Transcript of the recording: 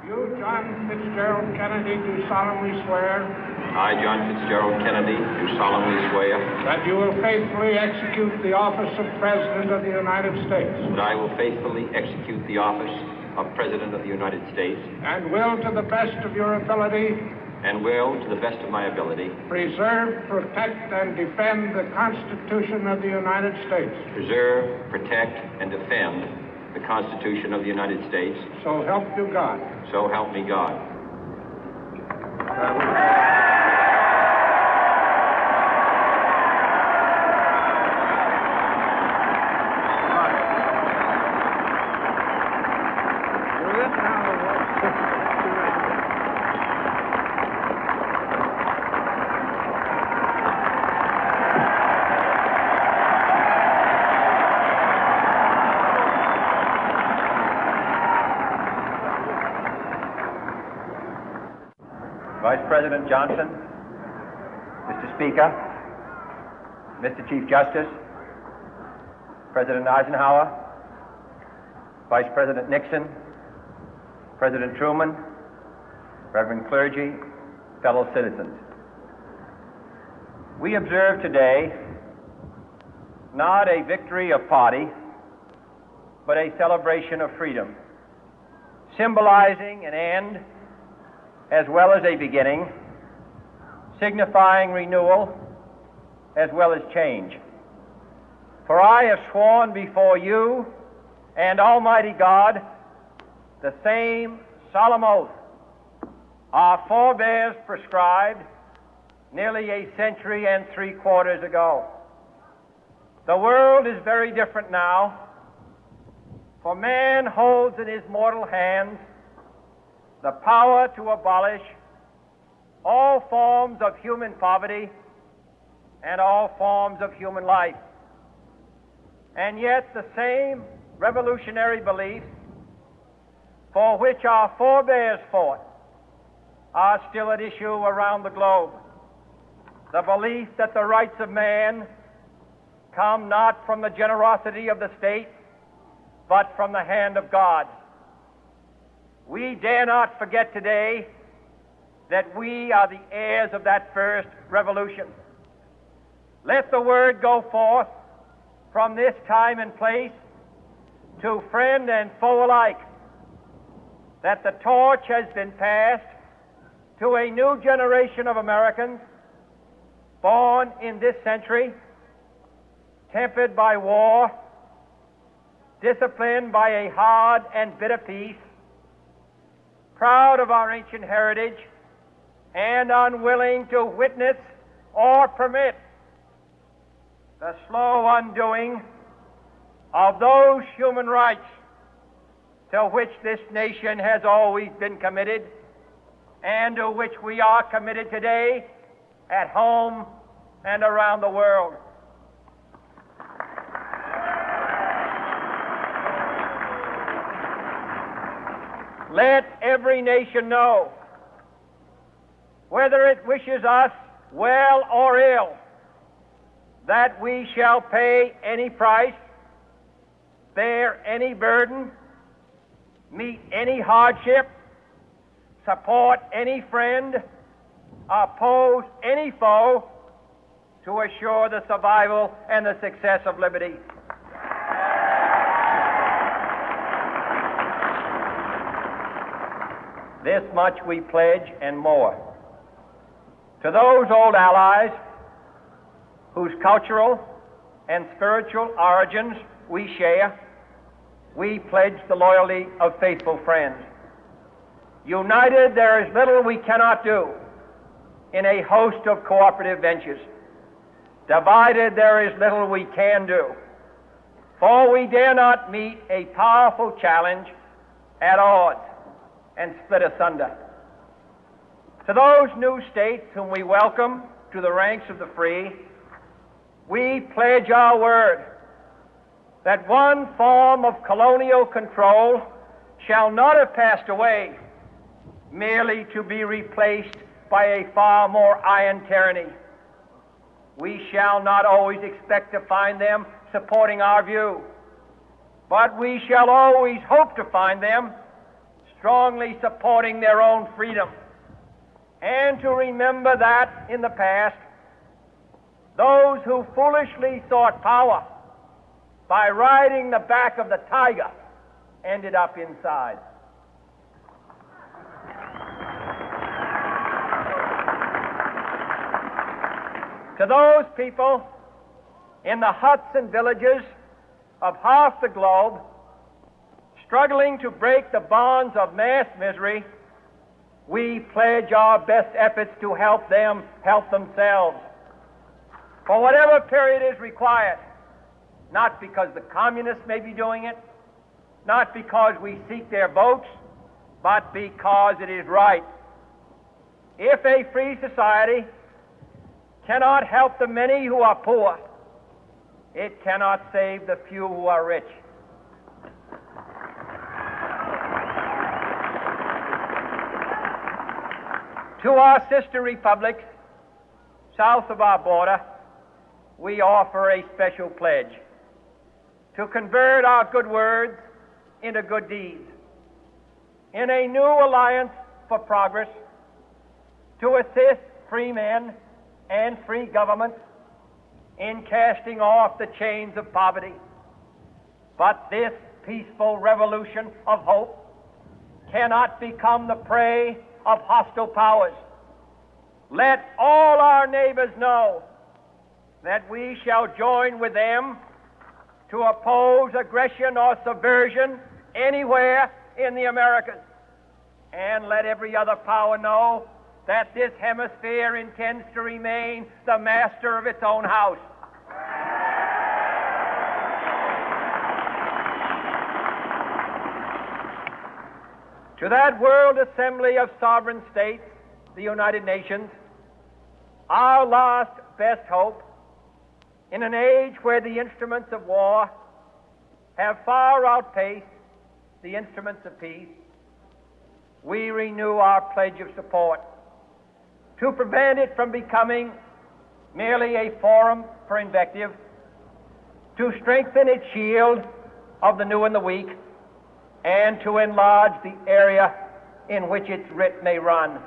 You, John Fitzgerald Kennedy, do solemnly swear I, John Fitzgerald Kennedy, do solemnly swear that you will faithfully execute the office of President of the United States that I will faithfully execute the office of President of the United States and will, to the best of your ability, and will, to the best of my ability, preserve, protect, and defend the Constitution of the United States. preserve, protect, and defend the Constitution of the United States. So help you God. So help me God. Vice President Johnson, Mr. Speaker, Mr. Chief Justice, President Eisenhower, Vice President Nixon, President Truman, Reverend clergy, fellow citizens. We observe today not a victory of party, but a celebration of freedom, symbolizing an end as well as a beginning, signifying renewal as well as change. For I have sworn before you and Almighty God the same solemn oath our forebears prescribed nearly a century and 3/4 ago. The world is very different now, for man holds in his mortal hands the power to abolish all forms of human poverty and all forms of human life. And yet the same revolutionary beliefs for which our forebears fought are still at issue around the globe. The belief that the rights of man come not from the generosity of the state, but from the hand of God. We dare not forget today that we are the heirs of that first revolution. Let the word go forth from this time and place to friend and foe alike that the torch has been passed to a new generation of Americans born in this century, tempered by war, disciplined by a hard and bitter peace, proud of our ancient heritage, and unwilling to witness or permit the slow undoing of those human rights to which this nation has always been committed and to which we are committed today at home and around the world. Let every nation know, whether it wishes us well or ill, that we shall pay any price, bear any burden, meet any hardship, support any friend, oppose any foe to assure the survival and the success of liberty. This much we pledge and more. To those old allies whose cultural and spiritual origins we share, we pledge the loyalty of faithful friends. United, there is little we cannot do in a host of cooperative ventures. Divided, there is little we can do, for we dare not meet a powerful challenge at odds and split asunder. To those new states whom we welcome to the ranks of the free, we pledge our word that one form of colonial control shall not have passed away, merely to be replaced by a far more iron tyranny. We shall not always expect to find them supporting our view, but we shall always hope to find them strongly supporting their own freedom, and to remember that in the past, those who foolishly sought power by riding the back of the tiger ended up inside. To those people in the huts and villages of half the globe struggling to break the bonds of mass misery, we pledge our best efforts to help them help themselves for whatever period is required, not because the communists may be doing it, not because we seek their votes, but because it is right. If a free society cannot help the many who are poor, it cannot save the few who are rich. To our sister republics south of our border, we offer a special pledge to convert our good words into good deeds, in a new alliance for progress, to assist free men and free governments in casting off the chains of poverty. But this peaceful revolution of hope cannot become the prey of hostile powers. Let all our neighbors know that we shall join with them to oppose aggression or subversion anywhere in the Americas. And let every other power know that this hemisphere intends to remain the master of its own house. To that World Assembly of Sovereign States, the United Nations, our last best hope, in an age where the instruments of war have far outpaced the instruments of peace, we renew our pledge of support to prevent it from becoming merely a forum for invective, to strengthen its shield of the new and the weak, and to enlarge the area in which its writ may run.